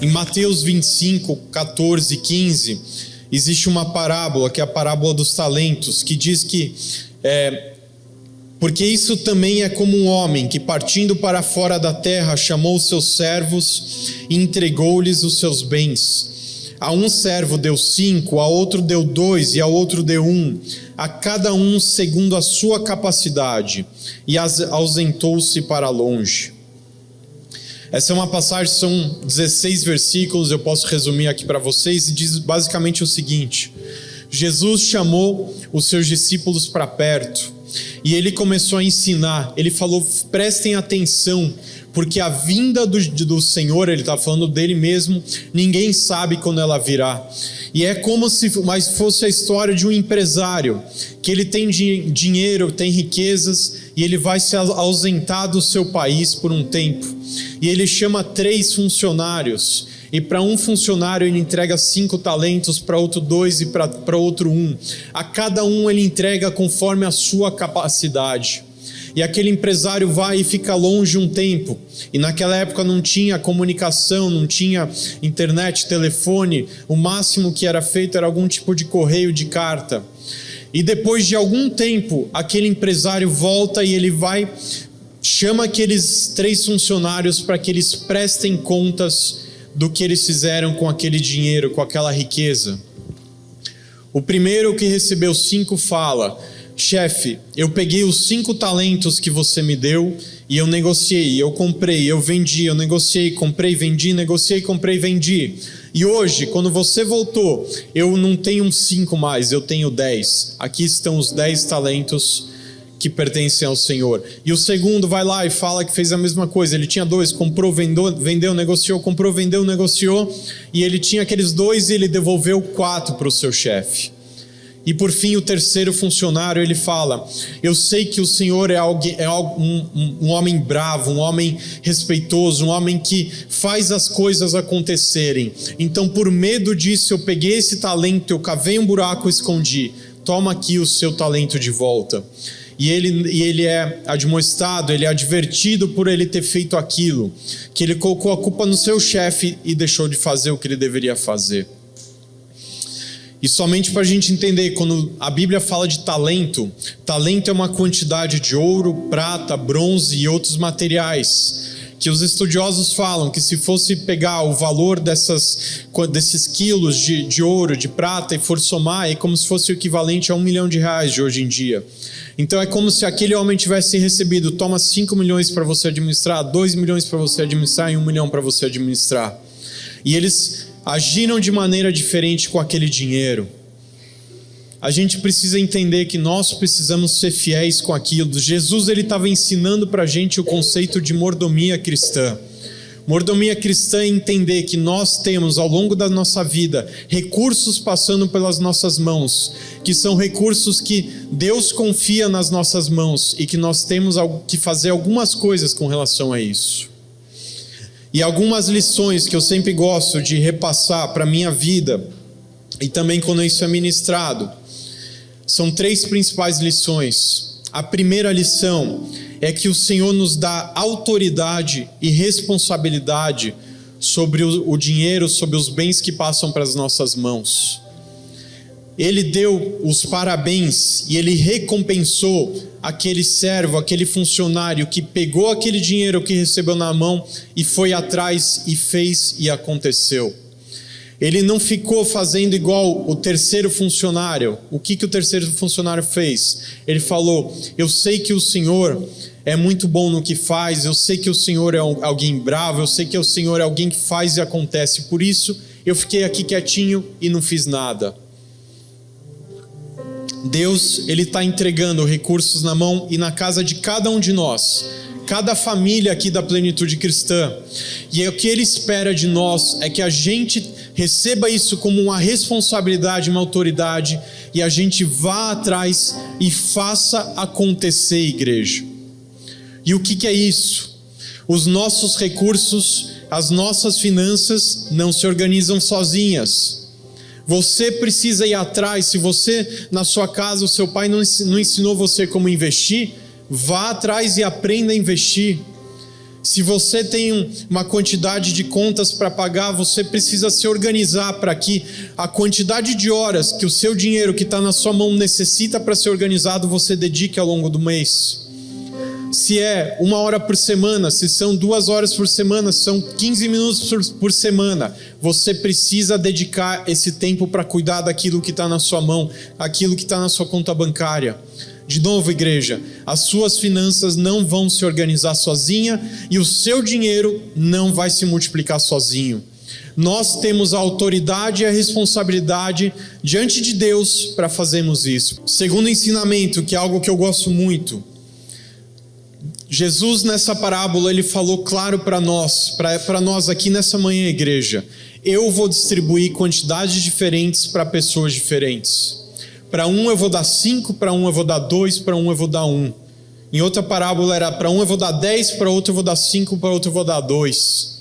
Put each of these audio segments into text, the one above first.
Em Mateus 25, 14 e 15, existe uma parábola, que é a parábola dos talentos, que diz que porque isso também é como um homem que, partindo para fora da terra, chamou os seus servos e entregou-lhes os seus bens. A um servo deu 5, a outro deu 2 e a outro deu 1, a cada um segundo a sua capacidade, e ausentou-se para longe. Essa é uma passagem, são 16 versículos, eu posso resumir aqui para vocês, e diz basicamente o seguinte: Jesus chamou os seus discípulos para perto, e ele começou a ensinar. Ele falou: prestem atenção, porque a vinda do Senhor, ele está falando dele mesmo, ninguém sabe quando ela virá. E é como se fosse a história de um empresário, que ele tem dinheiro, tem riquezas, e ele vai se ausentar do seu país por um tempo. E ele chama 3 funcionários, e para um funcionário ele entrega 5 talentos, para outro 2 e para outro 1. A cada um ele entrega conforme a sua capacidade. E aquele empresário vai e fica longe um tempo. E naquela época não tinha comunicação, não tinha internet, telefone. O máximo que era feito era algum tipo de correio de carta. E depois de algum tempo, aquele empresário volta e ele vai, chama aqueles 3 funcionários para que eles prestem contas do que eles fizeram com aquele dinheiro, com aquela riqueza. O primeiro, que recebeu 5, fala: chefe, eu peguei os 5 talentos que você me deu e eu negociei, eu comprei, eu vendi, eu negociei, comprei, vendi, negociei, comprei, vendi. E hoje, quando você voltou, eu não tenho 5 mais, eu tenho 10. Aqui estão os 10 talentos que pertencem ao Senhor. E o segundo vai lá e fala que fez a mesma coisa. Ele tinha 2, comprou, vendeu, negociou, comprou, vendeu, negociou. E ele tinha aqueles 2 e ele devolveu 4 para o seu chefe. E por fim, o terceiro funcionário, ele fala: eu sei que o Senhor é um homem bravo, um homem respeitoso, um homem que faz as coisas acontecerem. Então, por medo disso, eu peguei esse talento, eu cavei um buraco e escondi. Toma aqui o seu talento de volta. E ele é admoestado, ele é advertido por ele ter feito aquilo, que ele colocou a culpa no seu chefe e deixou de fazer o que ele deveria fazer. E somente para a gente entender, quando a Bíblia fala de talento, talento é uma quantidade de ouro, prata, bronze e outros materiais, que os estudiosos falam que se fosse pegar o valor desses quilos de ouro, de prata, e for somar, é como se fosse o equivalente a R$1 milhão de hoje em dia. Então é como se aquele homem tivesse recebido: toma 5 milhões para você administrar, 2 milhões para você administrar e 1 milhão para você administrar. E eles agiram de maneira diferente com aquele dinheiro. A gente precisa entender que nós precisamos ser fiéis com aquilo. Jesus, ele estava ensinando para a gente o conceito de mordomia cristã. Mordomia cristã é entender que nós temos ao longo da nossa vida recursos passando pelas nossas mãos, que são recursos que Deus confia nas nossas mãos e que nós temos que fazer algumas coisas com relação a isso. E algumas lições que eu sempre gosto de repassar para a minha vida, e também quando isso é ministrado, são 3 principais lições. A primeira lição é que o Senhor nos dá autoridade e responsabilidade sobre o dinheiro, sobre os bens que passam para as nossas mãos. Ele deu os parabéns e ele recompensou aquele servo, aquele funcionário que pegou aquele dinheiro que recebeu na mão e foi atrás e fez e aconteceu. Ele não ficou fazendo igual o terceiro funcionário. O que o terceiro funcionário fez? Ele falou: eu sei que o Senhor é muito bom no que faz, eu sei que o Senhor é alguém bravo, eu sei que o Senhor é alguém que faz e acontece, por isso eu fiquei aqui quietinho e não fiz nada. Deus, ele está entregando recursos na mão e na casa de cada um de nós, cada família aqui da Plenitude Cristã, e o que ele espera de nós é que a gente receba isso como uma responsabilidade, uma autoridade, e a gente vá atrás e faça acontecer, igreja. E o que é isso? Os nossos recursos, as nossas finanças não se organizam sozinhas. Você precisa ir atrás. Se você, na sua casa, o seu pai não ensinou você como investir, vá atrás e aprenda a investir. Se você tem uma quantidade de contas para pagar, você precisa se organizar para que a quantidade de horas que o seu dinheiro que está na sua mão necessita para ser organizado, você dedique ao longo do mês. Se é 1 hora por semana, se são 2 horas por semana, se são 15 minutos por semana, você precisa dedicar esse tempo para cuidar daquilo que está na sua mão, aquilo que está na sua conta bancária. De novo, igreja, as suas finanças não vão se organizar sozinha e o seu dinheiro não vai se multiplicar sozinho. Nós temos a autoridade e a responsabilidade diante de Deus para fazermos isso. Segundo ensinamento, que é algo que eu gosto muito, Jesus nessa parábola ele falou claro para nós aqui nessa manhã, igreja: eu vou distribuir quantidades diferentes para pessoas diferentes. Para um eu vou dar 5, para um eu vou dar 2, para um eu vou dar 1. Em outra parábola era: para um eu vou dar 10, para outro eu vou dar 5, para outro eu vou dar 2.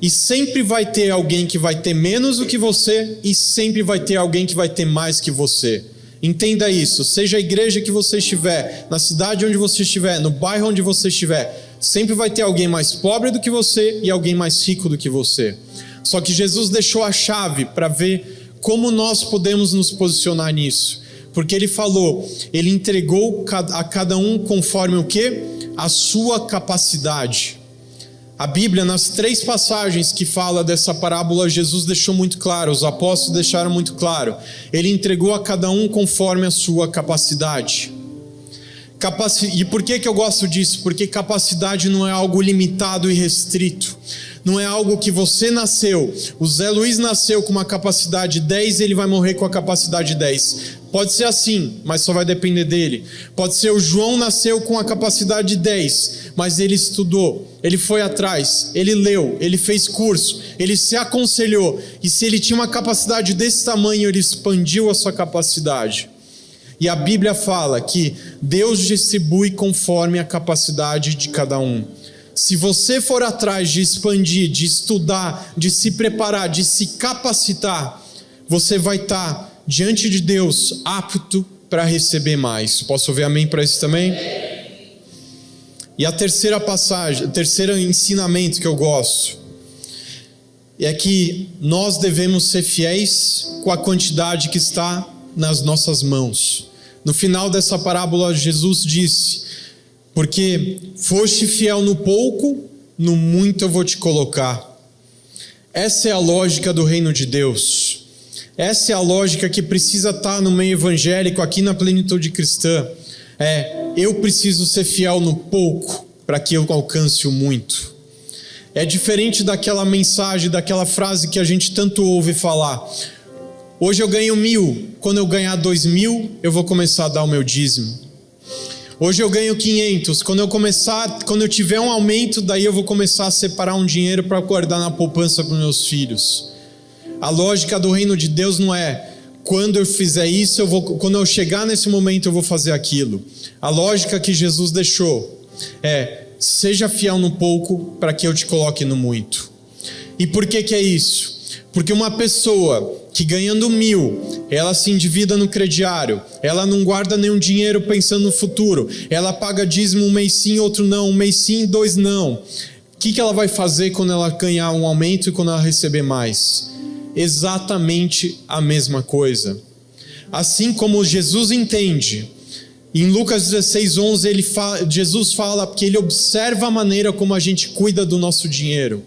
E sempre vai ter alguém que vai ter menos do que você, e sempre vai ter alguém que vai ter mais que você. Entenda isso, seja a igreja que você estiver, na cidade onde você estiver, no bairro onde você estiver, sempre vai ter alguém mais pobre do que você e alguém mais rico do que você. Só que Jesus deixou a chave para ver como nós podemos nos posicionar nisso. Porque ele falou, ele entregou a cada um conforme o quê? A sua capacidade. A Bíblia, nas 3 passagens que fala dessa parábola, Jesus deixou muito claro, os apóstolos deixaram muito claro. Ele entregou a cada um conforme a sua capacidade. E por que eu gosto disso? Porque capacidade não é algo limitado e restrito. Não é algo que você nasceu. O Zé Luiz nasceu com uma capacidade 10 e ele vai morrer com a capacidade 10. Pode ser assim, mas só vai depender dele. Pode ser o João nasceu com a capacidade 10, mas ele estudou, ele foi atrás, ele leu, ele fez curso, ele se aconselhou. E se ele tinha uma capacidade desse tamanho, ele expandiu a sua capacidade. E a Bíblia fala que Deus distribui conforme a capacidade de cada um. Se você for atrás de expandir, de estudar, de se preparar, de se capacitar, você vai estar diante de Deus apto para receber mais. Posso ouvir amém para isso também? E a terceira passagem, o terceiro ensinamento que eu gosto é que nós devemos ser fiéis com a quantidade que está nas nossas mãos. No final dessa parábola, Jesus disse: porque foste fiel no pouco, no muito eu vou te colocar. Essa é a lógica do reino de Deus. Essa é a lógica que precisa estar no meio evangélico, aqui na Plenitude Cristã. Eu preciso ser fiel no pouco, para que eu alcance o muito. É diferente daquela mensagem, daquela frase que a gente tanto ouve falar: hoje eu ganho 1.000, quando eu ganhar 2.000, eu vou começar a dar o meu dízimo. Hoje eu ganho 500, quando eu tiver um aumento, daí eu vou começar a separar um dinheiro para guardar na poupança para os meus filhos. A lógica do reino de Deus não é: quando eu fizer isso, quando eu chegar nesse momento eu vou fazer aquilo. A lógica que Jesus deixou é: seja fiel no pouco para que eu te coloque no muito. E por que é isso? Porque uma pessoa que ganhando 1.000, ela se endivida no crediário, ela não guarda nenhum dinheiro pensando no futuro, ela paga dízimo um mês sim, outro não, um mês sim, 2 não. O que ela vai fazer quando ela ganhar um aumento e quando ela receber mais? Exatamente a mesma coisa. Assim como Jesus entende, em Lucas 16:11 Jesus fala que ele observa a maneira como a gente cuida do nosso dinheiro.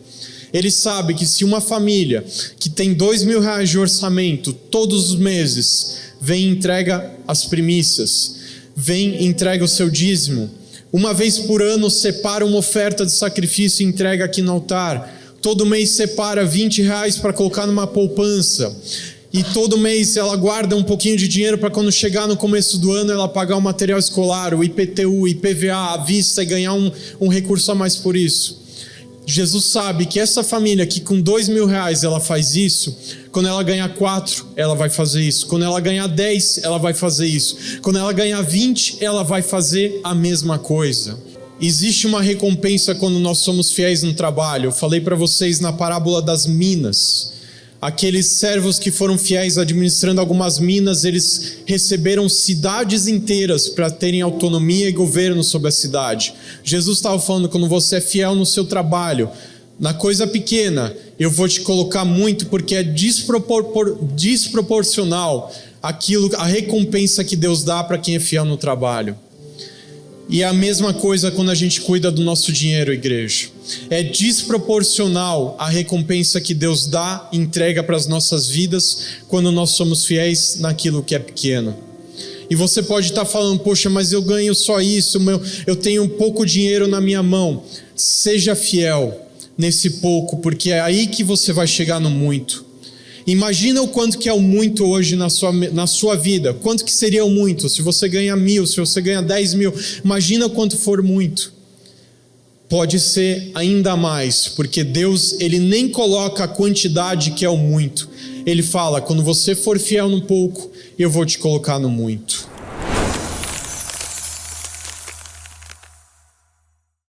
Ele sabe que se uma família que tem R$2.000 de orçamento todos os meses vem e entrega as primícias, vem e entrega o seu dízimo, uma vez por ano separa uma oferta de sacrifício e entrega aqui no altar, todo mês separa R$20 para colocar numa poupança, e todo mês ela guarda um pouquinho de dinheiro para quando chegar no começo do ano ela pagar o material escolar, o IPTU, IPVA à vista e ganhar um recurso a mais por isso. Jesus sabe que essa família que com R$2.000 ela faz isso, quando ela ganhar 4, ela vai fazer isso. Quando ela ganhar 10, ela vai fazer isso. Quando ela ganhar 20, ela vai fazer a mesma coisa. Existe uma recompensa quando nós somos fiéis no trabalho. Eu falei para vocês na parábola das minas. Aqueles servos que foram fiéis administrando algumas minas, eles receberam cidades inteiras para terem autonomia e governo sobre a cidade. Jesus estava falando, quando você é fiel no seu trabalho, na coisa pequena, eu vou te colocar muito, porque é desproporcional a recompensa que Deus dá para quem é fiel no trabalho. E é a mesma coisa quando a gente cuida do nosso dinheiro, igreja. É desproporcional a recompensa que Deus dá e entrega para as nossas vidas quando nós somos fiéis naquilo que é pequeno. E você pode estar falando, poxa, mas eu ganho só isso, eu tenho pouco dinheiro na minha mão. Seja fiel nesse pouco, porque é aí que você vai chegar no muito. Imagina o quanto que é o muito hoje na sua vida. Quanto que seria o muito? Se você ganha 1.000, se você ganha 10.000, imagina quanto for muito. Pode ser ainda mais, porque Deus, Ele nem coloca a quantidade que é o muito. Ele fala, quando você for fiel no pouco, eu vou te colocar no muito.